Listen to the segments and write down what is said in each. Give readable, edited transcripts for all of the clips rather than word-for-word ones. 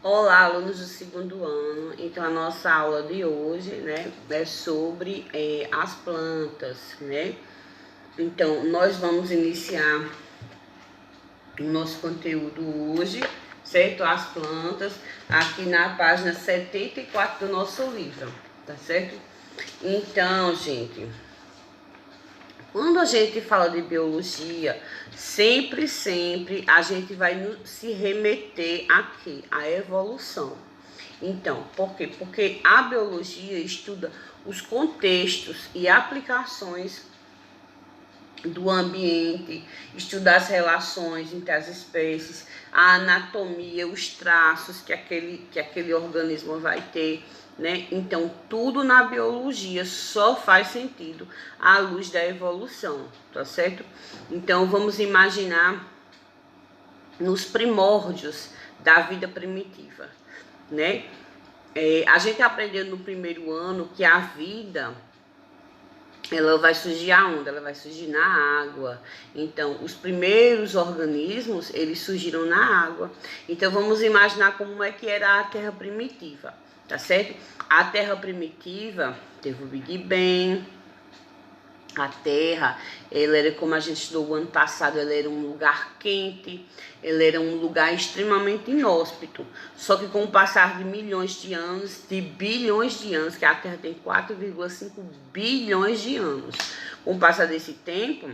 Olá, alunos do segundo ano. Então, a nossa aula de hoje, né, é sobre as plantas, né? Então, nós vamos iniciar o nosso conteúdo hoje, certo? As plantas, aqui na página 74 do nosso livro, tá certo? Então, gente, quando a gente fala de biologia, sempre a gente vai se remeter aqui à evolução. Então, por quê? Porque a biologia estuda os contextos e aplicações do ambiente, estuda as relações entre as espécies, a anatomia, os traços que aquele organismo vai ter, né? Então, tudo na biologia só faz sentido à luz da evolução, tá certo? Então, vamos imaginar nos primórdios da vida primitiva, né? A gente aprendeu no primeiro ano que a vida, ela vai surgir aonde? Ela vai surgir na água. Então, os primeiros organismos, eles surgiram na água. Então, vamos imaginar como é que era a Terra primitiva, tá certo? A Terra primitiva teve o Big Bang. A Terra, ela era, como a gente estudou o ano passado, ela era um lugar quente, ela era um lugar extremamente inóspito. Só que com o passar de milhões de anos, de bilhões de anos, que a Terra tem 4,5 bilhões de anos, com o passar desse tempo,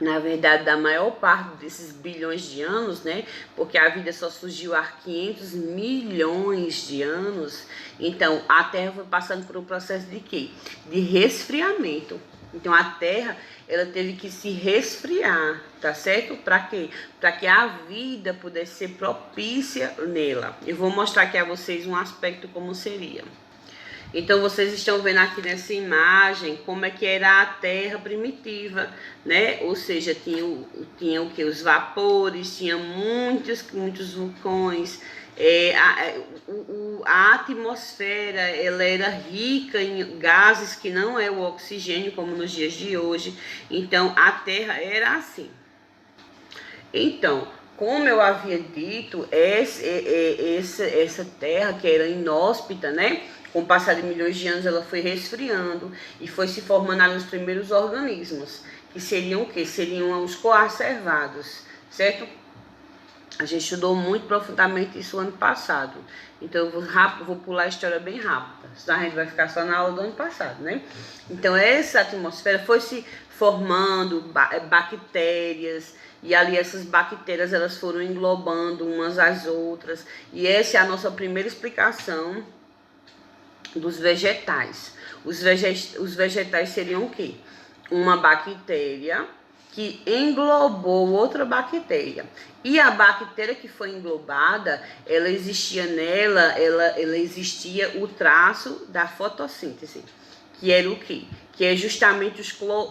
na verdade, da maior parte desses bilhões de anos, né? Porque a vida só surgiu há 500 milhões de anos. Então, a Terra foi passando por um processo de quê? De resfriamento. Então, a Terra, ela teve que se resfriar, tá certo? Para quê? Para que a vida pudesse ser propícia nela. Eu vou mostrar aqui a vocês um aspecto como seria. Então, vocês estão vendo aqui nessa imagem como é que era a Terra primitiva, né? Ou seja, tinha o que? Os vapores, tinha muitos vulcões. A atmosfera, ela era rica em gases que não é o oxigênio, como nos dias de hoje. Então, a Terra era assim. Então, como eu havia dito, essa terra que era inóspita, né? Com o passar de milhões de anos, ela foi resfriando e foi se formando ali os primeiros organismos, que seriam o quê? Seriam os coacervados, certo? A gente estudou muito profundamente isso ano passado. Então, eu vou pular a história bem rápida, senão a gente vai ficar só na aula do ano passado, né? Então, essa atmosfera foi se formando bactérias, e ali essas bactérias elas foram englobando umas às outras. E essa é a nossa primeira explicação dos vegetais. Os vegetais seriam o quê? Uma bactéria que englobou outra bactéria. E a bactéria que foi englobada, ela existia nela, ela existia o traço da fotossíntese, que era o quê? Que é justamente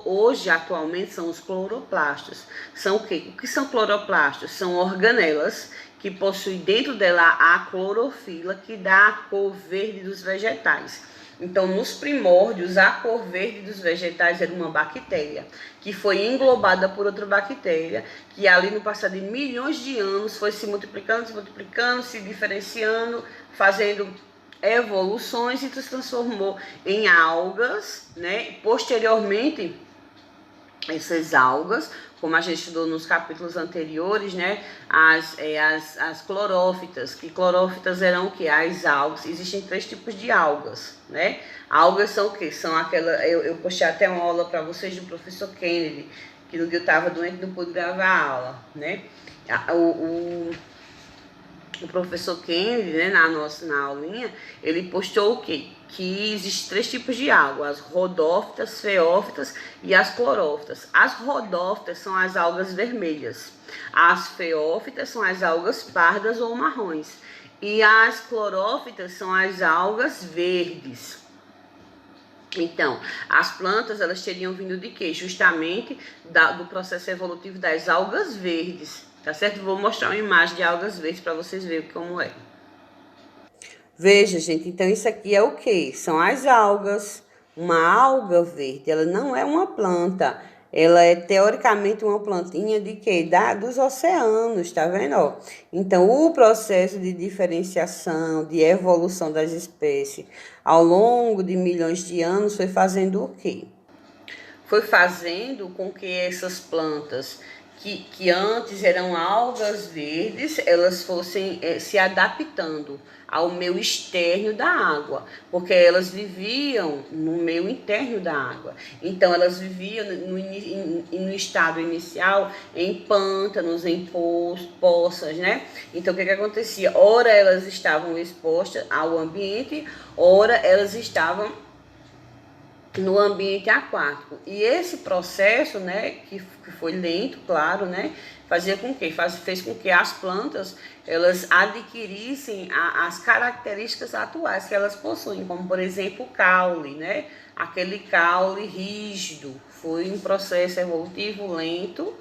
hoje, atualmente, são os cloroplastos. São o quê? O que são cloroplastos? São organelas que possuem dentro dela a clorofila, que dá a cor verde dos vegetais. Então, nos primórdios, a cor verde dos vegetais era uma bactéria, que foi englobada por outra bactéria, que ali no passar de milhões de anos foi se multiplicando, se diferenciando, fazendo evoluções e se transformou em algas, né? Posteriormente, essas algas, como a gente estudou nos capítulos anteriores, né? As clorófitas, que clorófitas eram o que? As algas. Existem 3 tipos de algas, né? Algas são o que? São aquela. Eu postei até uma aula para vocês do professor Kennedy, que no dia eu estava doente não pude gravar a aula, né? O professor Kennedy, né, na aulinha, ele postou o quê? Que existem 3 tipos de água, as rodófitas, feófitas e as clorófitas. As rodófitas são as algas vermelhas, as feófitas são as algas pardas ou marrons, e as clorófitas são as algas verdes. Então, as plantas, elas teriam vindo de quê? Justamente do processo evolutivo das algas verdes, tá certo? Vou mostrar uma imagem de algas verdes para vocês verem como é. Veja, gente, então isso aqui é o quê? São as algas. Uma alga verde, ela não é uma planta, ela é teoricamente uma plantinha de quê? Dos oceanos, tá vendo? Ó? Então, o processo de diferenciação, de evolução das espécies ao longo de milhões de anos foi fazendo o quê? Foi fazendo com que essas plantas que antes eram algas verdes, elas fossem se adaptando ao meio externo da água, porque elas viviam no meio interno da água. Então, elas viviam no estado inicial em pântanos, em poças, né? Então, o que acontecia? Ora, elas estavam expostas ao ambiente, ora, elas estavam no ambiente aquático. E esse processo, né, que foi lento, claro, né, fazia com que fez com que as plantas elas adquirissem as características atuais que elas possuem, como por exemplo o caule, né, aquele caule rígido. Foi um processo evolutivo lento.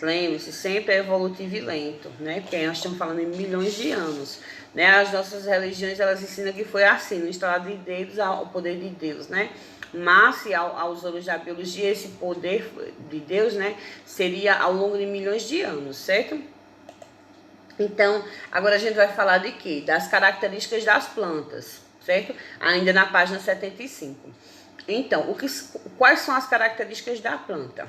Lembre-se, sempre é evolutivo e lento, né? Porque nós estamos falando em milhões de anos, né? As nossas religiões, elas ensinam que foi assim, no instalar de dedos ao poder de Deus, né? Mas aos olhos da biologia, esse poder de Deus, né, seria ao longo de milhões de anos, certo? Então, agora a gente vai falar de quê? Das características das plantas, certo? Ainda na página 75. Então, quais são as características da planta?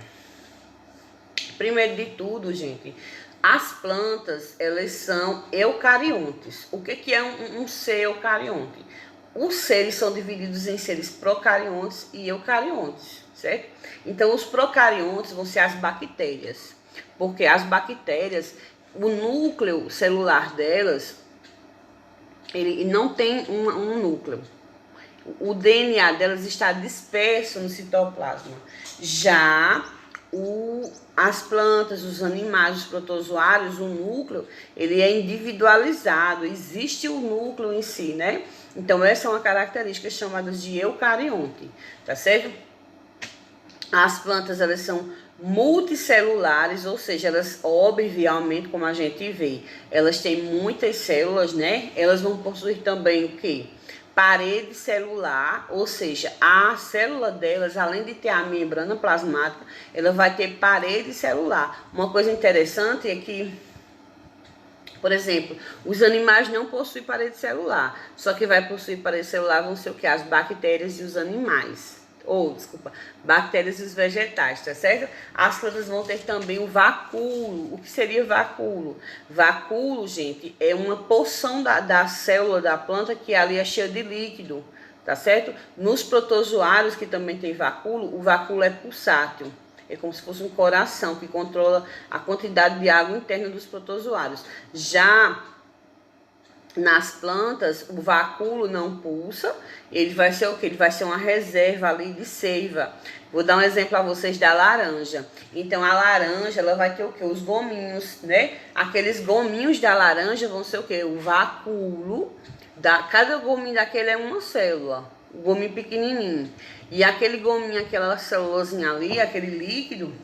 Primeiro de tudo, gente, as plantas, elas são eucariontes. O que é um ser eucarionte? Os seres são divididos em seres procariontes e eucariontes, certo? Então, os procariontes vão ser as bactérias, porque as bactérias, o núcleo celular delas, ele não tem um núcleo. O DNA delas está disperso no citoplasma. Já as plantas, os animais, os protozoários, o núcleo, ele é individualizado, existe o núcleo em si, né? Então, essa é uma característica chamada de eucarionte, tá certo? As plantas, elas são multicelulares, ou seja, elas, obviamente, como a gente vê, elas têm muitas células, né? Elas vão possuir também o quê? Parede celular, ou seja, a célula delas, além de ter a membrana plasmática, ela vai ter parede celular. Uma coisa interessante é que, por exemplo, os animais não possuem parede celular, só que vai possuir parede celular vão ser o que? As bactérias e os animais. Bactérias e os vegetais, tá certo? As plantas vão ter também o vacúolo. O que seria vacúolo? Vacúolo, gente, é uma porção da célula da planta que ali é cheia de líquido, tá certo? Nos protozoários, que também tem vacúolo, o vacúolo é pulsátil. É como se fosse um coração que controla a quantidade de água interna dos protozoários. Já nas plantas, o vacúolo não pulsa, ele vai ser o quê? Ele vai ser uma reserva ali de seiva. Vou dar um exemplo a vocês da laranja. Então, a laranja, ela vai ter o quê? Os gominhos, né? Aqueles gominhos da laranja vão ser o quê? O vacúolo. Cada gominho daquele é uma célula. O gominho pequenininho. E aquele gominho, aquela célulazinha ali, aquele líquido...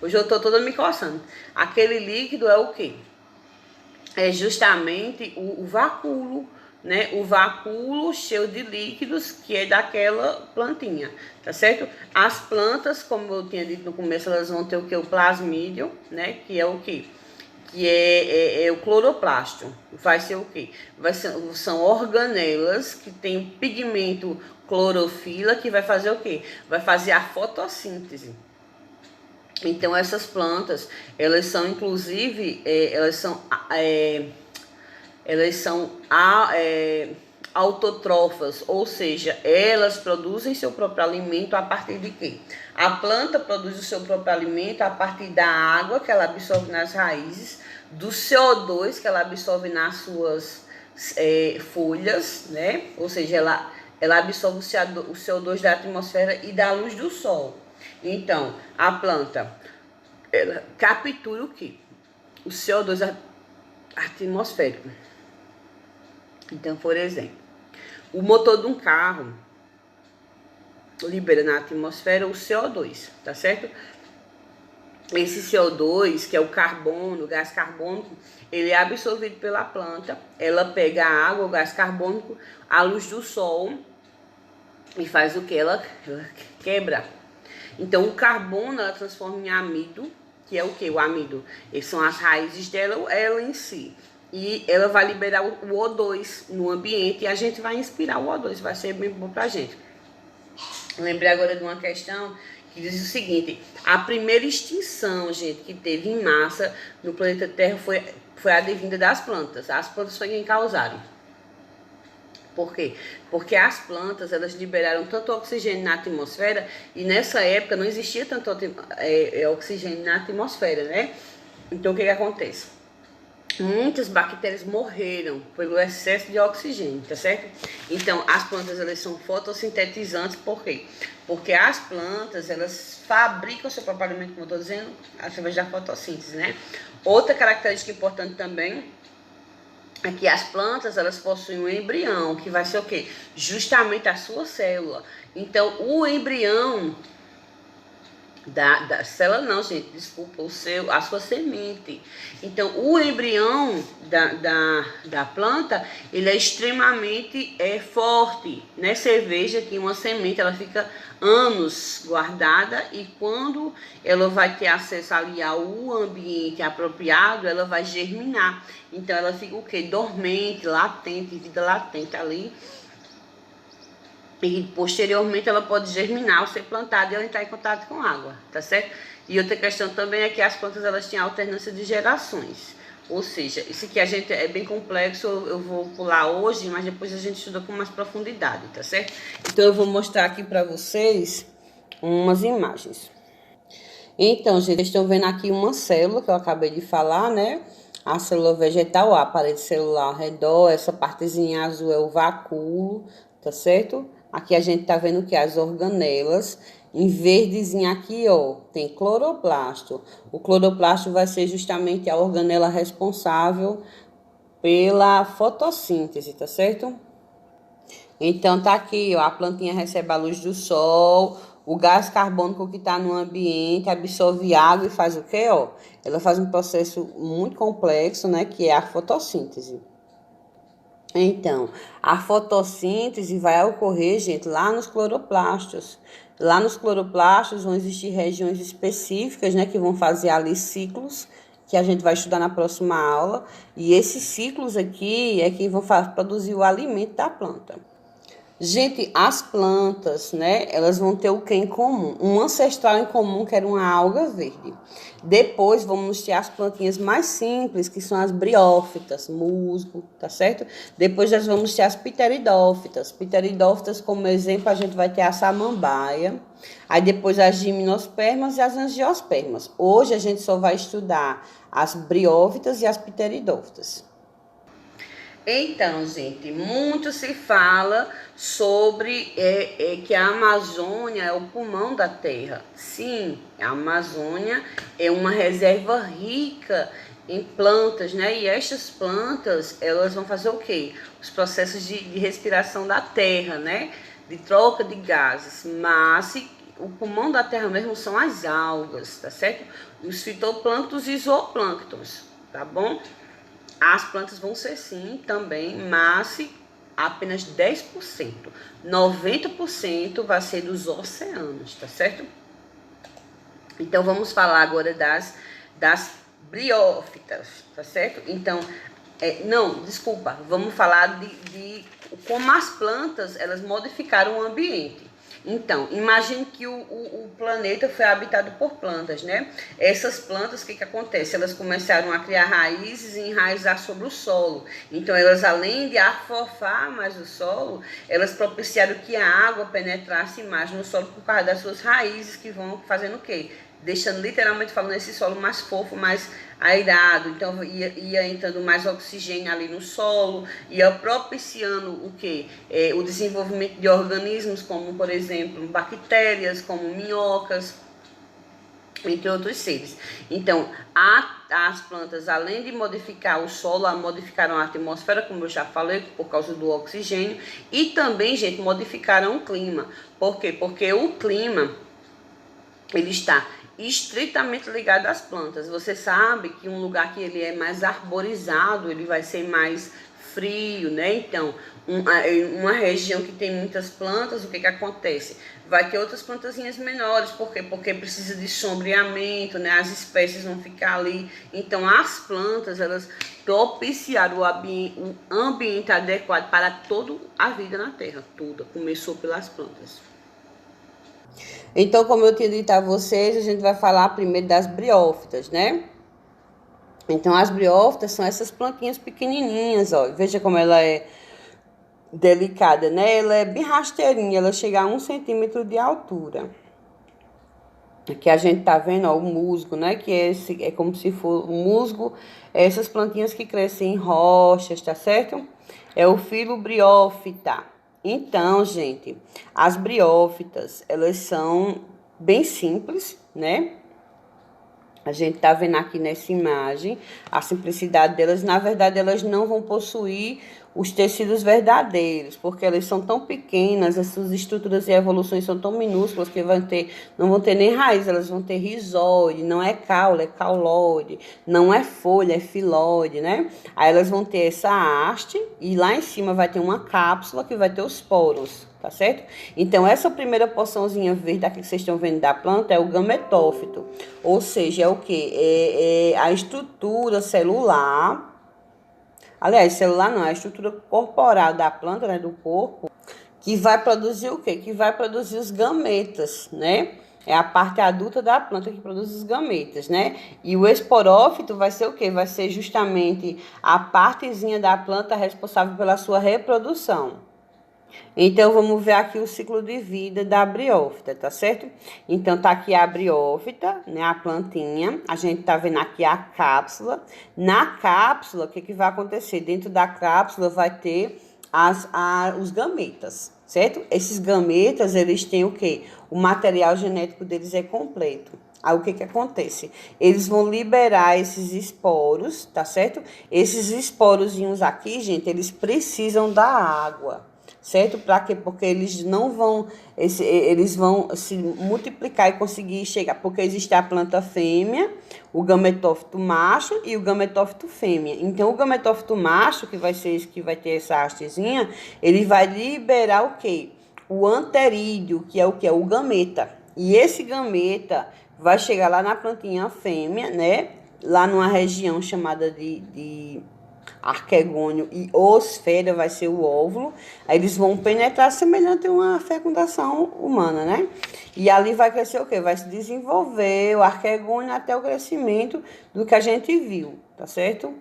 Hoje eu tô toda me coçando. Aquele líquido é o quê? É justamente o vacúolo, né? O vacúolo cheio de líquidos que é daquela plantinha, tá certo? As plantas, como eu tinha dito no começo, elas vão ter o que? O plasmídio, né? Que é o quê? Que é o cloroplasto. Vai ser o quê? São organelas que tem o pigmento clorofila que vai fazer o quê? Vai fazer a fotossíntese. Então, essas plantas, elas são, inclusive, elas são autotrófas, ou seja, elas produzem seu próprio alimento a partir de quê? A planta produz o seu próprio alimento a partir da água que ela absorve nas raízes, do CO2 que ela absorve nas suas folhas, né? Ou seja, ela absorve o CO2 da atmosfera e da luz do sol. Então, a planta, ela captura o quê? O CO2 atmosférico. Então, por exemplo, o motor de um carro libera na atmosfera o CO2, tá certo? Esse CO2, que é o carbono, o gás carbônico, ele é absorvido pela planta, ela pega a água, o gás carbônico, a luz do sol e faz o que? Ela quebra. Então, o carbono, ela transforma em amido, que é o que? O amido. Essas são as raízes dela, ela em si. E ela vai liberar o O2 no ambiente e a gente vai inspirar o O2, vai ser bem bom pra gente. Lembrei agora de uma questão que diz o seguinte: a primeira extinção, gente, que teve em massa no planeta Terra foi a devinda das plantas. As plantas foi quem causaram. Por quê? Porque as plantas, elas liberaram tanto oxigênio na atmosfera e nessa época não existia tanto oxigênio na atmosfera, né? Então, o que acontece? Muitas bactérias morreram pelo excesso de oxigênio, tá certo? Então, as plantas, elas são fotossintetizantes, por quê? Porque as plantas, elas fabricam seu próprio alimento, como eu estou dizendo, através da fotossíntese, né? Outra característica importante também é que as plantas, elas possuem um embrião, que vai ser o quê? Justamente a sua célula. Então, o embrião da célula não, gente, desculpa, a sua semente. Então, o embrião da planta, ele é extremamente forte, né? Você veja que uma semente, ela fica anos guardada e quando ela vai ter acesso ali ao ambiente apropriado, ela vai germinar. Então, ela fica o quê? Dormente, latente, vida latente ali. E posteriormente ela pode germinar ou ser plantada e ela entrar em contato com água, tá certo? E outra questão também é que as plantas, elas têm alternância de gerações. Ou seja, isso aqui a gente é bem complexo, eu vou pular hoje, mas depois a gente estuda com mais profundidade, tá certo? Então eu vou mostrar aqui para vocês umas imagens. Então, gente, vocês estão vendo aqui uma célula que eu acabei de falar, né? A célula vegetal, a parede celular ao redor, essa partezinha azul é o vacúolo, tá certo? Aqui a gente tá vendo que as organelas, em verdezinho aqui, ó, tem cloroplasto. O cloroplasto vai ser justamente a organela responsável pela fotossíntese, tá certo? Então tá aqui, ó, a plantinha recebe a luz do sol, o gás carbônico que está no ambiente absorve água e faz o quê, ó? Ela faz um processo muito complexo, né, que é a fotossíntese. Então, a fotossíntese vai ocorrer, gente, lá nos cloroplastos. Lá nos cloroplastos vão existir regiões específicas, né, que vão fazer ali ciclos, que a gente vai estudar na próxima aula. E esses ciclos aqui é que vão produzir o alimento da planta. Gente, as plantas, né, elas vão ter o que em comum? Um ancestral em comum, que era uma alga verde. Depois vamos ter as plantinhas mais simples, que são as briófitas, musgo, tá certo? Depois nós vamos ter as pteridófitas. Pteridófitas, como exemplo, a gente vai ter a samambaia. Aí depois as gimnospermas e as angiospermas. Hoje a gente só vai estudar as briófitas e as pteridófitas. Então, gente, muito se fala sobre que a Amazônia é o pulmão da Terra. Sim, a Amazônia é uma reserva rica em plantas, né? E estas plantas, elas vão fazer o quê? Os processos de respiração da Terra, né? De troca de gases. Mas o pulmão da Terra mesmo são as algas, tá certo? Os fitoplânctons e zooplânctons, tá bom? As plantas vão ser sim também, mas apenas 10%. 90% vai ser dos oceanos, tá certo? Então vamos falar agora das briófitas, tá certo? Então, não, desculpa, vamos falar de como as plantas, elas modificaram o ambiente. Então, imagine que o planeta foi habitado por plantas, né? Essas plantas, o que acontece? Elas começaram a criar raízes e enraizar sobre o solo. Então, elas, além de afofar mais o solo, elas propiciaram que a água penetrasse mais no solo por causa das suas raízes, que vão fazendo o quê? Deixando, literalmente falando, esse solo mais fofo, mais airado. Então ia entrando mais oxigênio ali no solo, ia propiciando o quê? O desenvolvimento de organismos como, por exemplo, bactérias, como minhocas, entre outros seres. Então, as plantas, além de modificar o solo, modificaram a atmosfera, como eu já falei, por causa do oxigênio, e também, gente, modificaram o clima. Por quê? Porque o clima, ele está estritamente ligado às plantas. Você sabe que um lugar que ele é mais arborizado, ele vai ser mais frio, né? Então, uma região que tem muitas plantas, o que acontece? Vai ter outras plantazinhas menores, por quê? Porque precisa de sombreamento, né? As espécies vão ficar ali. Então, as plantas, elas propiciaram o ambiente adequado para toda a vida na Terra. Tudo começou pelas plantas. Então, como eu tinha dito a vocês, a gente vai falar primeiro das briófitas, né? Então, as briófitas são essas plantinhas pequenininhas, ó. Veja como ela é delicada, né? Ela é bem rasteirinha, ela chega a 1 centímetro de altura. Aqui a gente tá vendo, ó, o musgo, né? Que é como se for o musgo, essas plantinhas que crescem em rochas, tá certo? É o filo briófita. Então, gente, as briófitas, elas são bem simples, né? A gente tá vendo aqui nessa imagem a simplicidade delas. Na verdade, elas não vão possuir os tecidos verdadeiros, porque elas são tão pequenas, as suas estruturas e evoluções são tão minúsculas que não vão ter nem raiz, elas vão ter rizóide, não é caule, é caulóide, não é folha, é filóide, né? Aí elas vão ter essa haste e lá em cima vai ter uma cápsula que vai ter os poros, tá certo? Então, essa primeira porçãozinha verde aqui que vocês estão vendo da planta é o gametófito, ou seja, é o que? É a estrutura celular. Aliás, celular não, é a estrutura corporal da planta, né, do corpo, que vai produzir o quê? Que vai produzir os gametas, né? É a parte adulta da planta que produz os gametas, né? E o esporófito vai ser o quê? Vai ser justamente a partezinha da planta responsável pela sua reprodução. Então, vamos ver aqui o ciclo de vida da briófita, tá certo? Então, tá aqui a briófita, né, a plantinha. A gente tá vendo aqui a cápsula. Na cápsula, o que vai acontecer? Dentro da cápsula vai ter os gametas, certo? Esses gametas, eles têm o quê? O material genético deles é completo. Aí, o que acontece? Eles vão liberar esses esporos, tá certo? Esses esporozinhos aqui, gente, eles precisam da água. Certo? Para quê? Porque eles não vão, eles vão se multiplicar e conseguir chegar, porque existe a planta fêmea, o gametófito macho e o gametófito fêmea. Então, o gametófito macho, que vai ter essa hastezinha, ele vai liberar o quê? O anterídeo, que é o que? É o gameta. E esse gameta vai chegar lá na plantinha fêmea, né? Lá numa região chamada de arquegônio e osfera vai ser o óvulo. Aí eles vão penetrar semelhante a uma fecundação humana, né? E ali vai crescer o quê? Vai se desenvolver o arquegônio até o crescimento do que a gente viu, tá certo?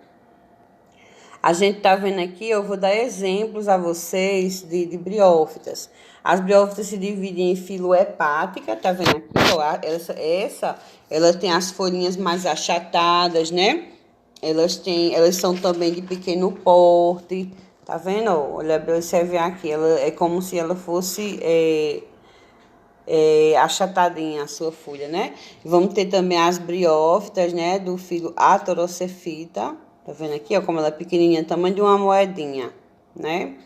A gente tá vendo aqui, eu vou dar exemplos a vocês de briófitas. As briófitas se dividem em filohepática, tá vendo aqui? Ó, ela tem as folhinhas mais achatadas, né? Elas são também de pequeno porte, tá vendo? Olha, você vê aqui, ela é como se ela fosse achatadinha a sua folha, né? Vamos ter também as briófitas, né? Do filo Atorocefita, tá vendo aqui, ó, como ela é pequenininha, tamanho de uma moedinha, né?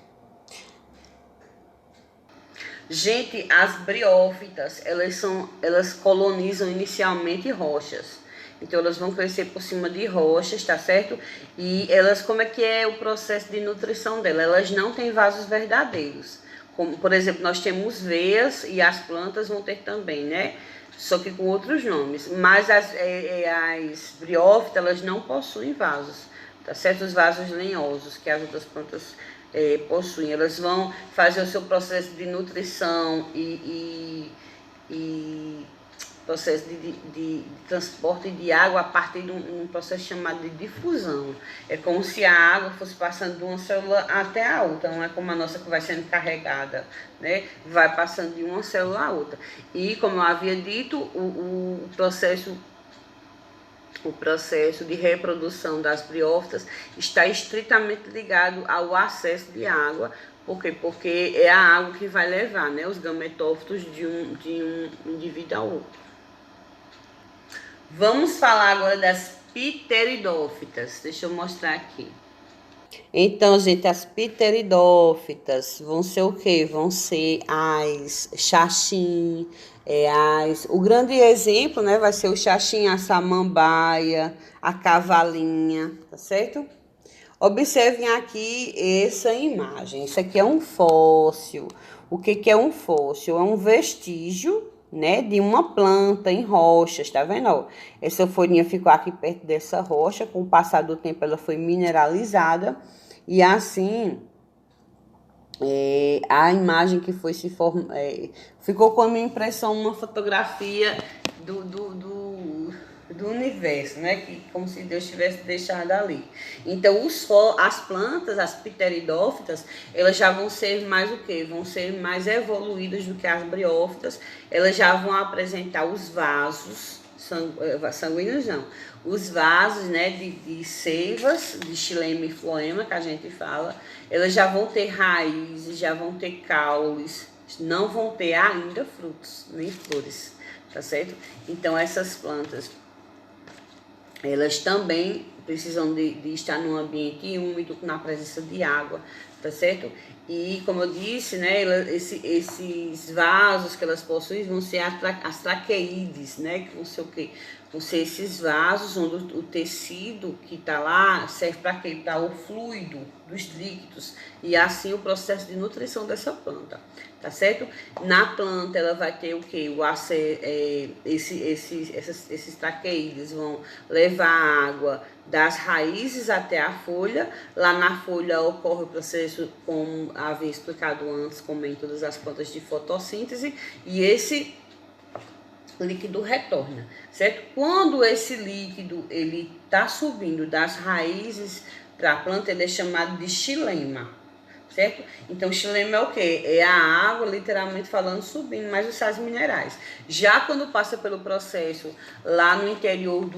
Gente, as briófitas, elas colonizam inicialmente rochas. Então, elas vão crescer por cima de rochas, tá certo? E elas, como é que é o processo de nutrição dela? Elas não têm vasos verdadeiros. Como, por exemplo, nós temos veias e as plantas vão ter também, né? Só que com outros nomes. Mas as briófitas, elas não possuem vasos, tá certo? Os vasos lenhosos que as outras plantas possuem. Elas vão fazer o seu processo de nutrição e processo de transporte de água a partir de um processo chamado de difusão. É como se a água fosse passando de uma célula até a outra, não é como a nossa que vai sendo carregada, né? Vai passando de uma célula a outra. E, como eu havia dito, o processo de reprodução das briófitas está estritamente ligado ao acesso de água. Por quê? Porque é a água que vai levar, né, os gametófitos de um indivíduo ao outro. Vamos falar agora das pteridófitas. Deixa eu mostrar aqui. Então, gente, as pteridófitas vão ser o quê? Vão ser as xaxim, o grande exemplo, né, vai ser o xaxim, a samambaia, a cavalinha, tá certo? Observem aqui essa imagem. Isso aqui é um fóssil. O que é um fóssil? É um vestígio, né, de uma planta em rochas, tá vendo? Ó, essa folhinha ficou aqui perto dessa rocha. Com o passar do tempo, ela foi mineralizada. E assim, a imagem que foi se formando, ficou com a minha impressão uma fotografia do universo, né? Que, como se Deus tivesse deixado ali. Então, as plantas, as pteridófitas, elas já vão ser mais o quê? Vão ser mais evoluídas do que as briófitas. Elas já vão apresentar os vasos sanguíneos, não. Os vasos, né, de seivas, de xilema e floema, que a gente fala, elas já vão ter raízes, já vão ter caules, não vão ter ainda frutos, nem flores, tá certo? Então, essas plantas, elas também precisam de estar num ambiente úmido, na presença de água, tá certo? E, como eu disse, né, esses vasos que elas possuem vão ser as traqueídes, né, que vão ser o quê? Vão ser esses vasos onde o tecido que está lá serve para quê? Para o fluido dos líquidos e assim o processo de nutrição dessa planta, tá certo? Na planta ela vai ter o quê? Esses traqueídes vão levar água das raízes até a folha. Lá na folha ocorre o processo, como havia explicado antes, como em todas as plantas, de fotossíntese, e esse líquido retorna, certo? Quando esse líquido ele está subindo das raízes para a planta, ele é chamado de xilema, certo? Então, xilema é o quê? É a água, literalmente falando, subindo mais os sais minerais. Já quando passa pelo processo lá no interior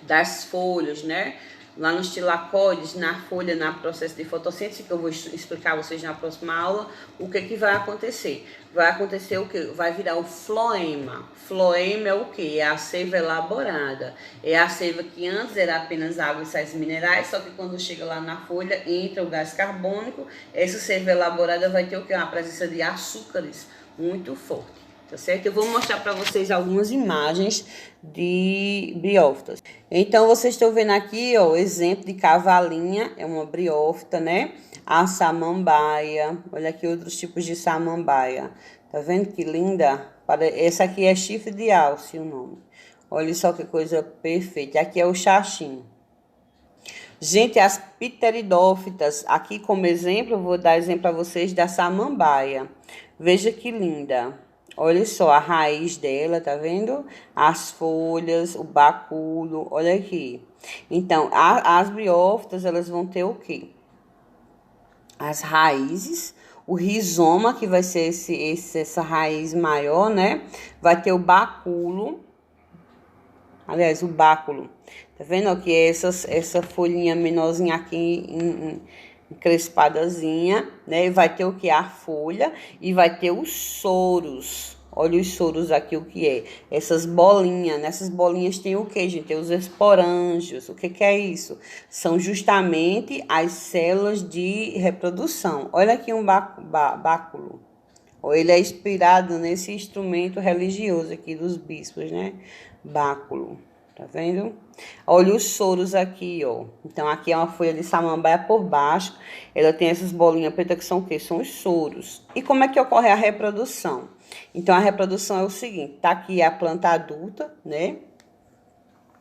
das folhas, né? Lá nos tilacoides, na folha, no processo de fotossíntese, que eu vou explicar a vocês na próxima aula, o que vai acontecer? Vai acontecer o quê? Vai virar o floema. Floema é o quê? É a seiva elaborada. É a seiva que antes era apenas água e sais minerais, só que quando chega lá na folha, entra o gás carbônico. Essa seiva elaborada vai ter o quê? Uma presença de açúcares muito forte. Tá certo? Eu vou mostrar para vocês algumas imagens de briófitas. Então, vocês estão vendo aqui, ó, o exemplo de cavalinha, é uma briófita, né? A samambaia, olha aqui outros tipos de samambaia. Tá vendo que linda? Essa aqui é chifre de alce, o nome. Olha só que coisa perfeita. Aqui é o xaxim. Gente, as pteridófitas, aqui como exemplo, eu vou dar exemplo para vocês da samambaia. Veja que linda. Olha só a raiz dela, tá vendo? As folhas, o báculo, olha aqui. Então, as briófitas, elas vão ter o quê? As raízes, o rizoma, que vai ser essa raiz maior, né? Vai ter o báculo, aliás, o báculo. Tá vendo aqui? Essa folhinha menorzinha aqui encrespadazinha, né? Vai ter o que? A folha e vai ter os soros. Olha os soros aqui, o que é? Essas bolinhas. Nessas bolinhas tem o que, gente? Tem os esporângios. O que é isso? São justamente as células de reprodução. Olha aqui um báculo. Ele é inspirado nesse instrumento religioso aqui dos bispos, né? Báculo. Tá vendo? Olha os soros aqui, ó. Então, aqui é uma folha de samambaia por baixo. Ela tem essas bolinhas pretas que são o quê? São os soros. E como é que ocorre a reprodução? Então, a reprodução é o seguinte. Tá aqui a planta adulta, né?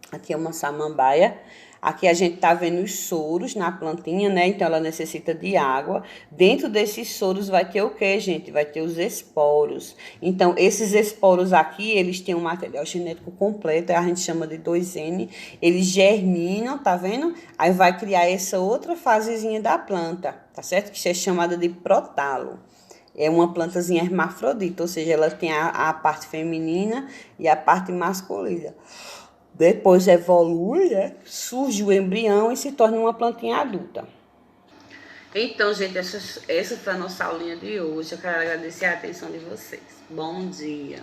Aqui é uma samambaia. Aqui a gente tá vendo os soros na plantinha, né? Então, ela necessita de água. Dentro desses soros vai ter o quê, gente? Vai ter os esporos. Então, esses esporos aqui, eles têm um material genético completo, a gente chama de 2N. Eles germinam, tá vendo? Aí vai criar essa outra fasezinha da planta, tá certo? Que é chamada de protalo. É uma plantazinha hermafrodita, ou seja, ela tem a parte feminina e a parte masculina. Depois evolui, né? Surge o embrião e se torna uma plantinha adulta. Então, gente, essa foi a nossa aulinha de hoje. Eu quero agradecer a atenção de vocês. Bom dia!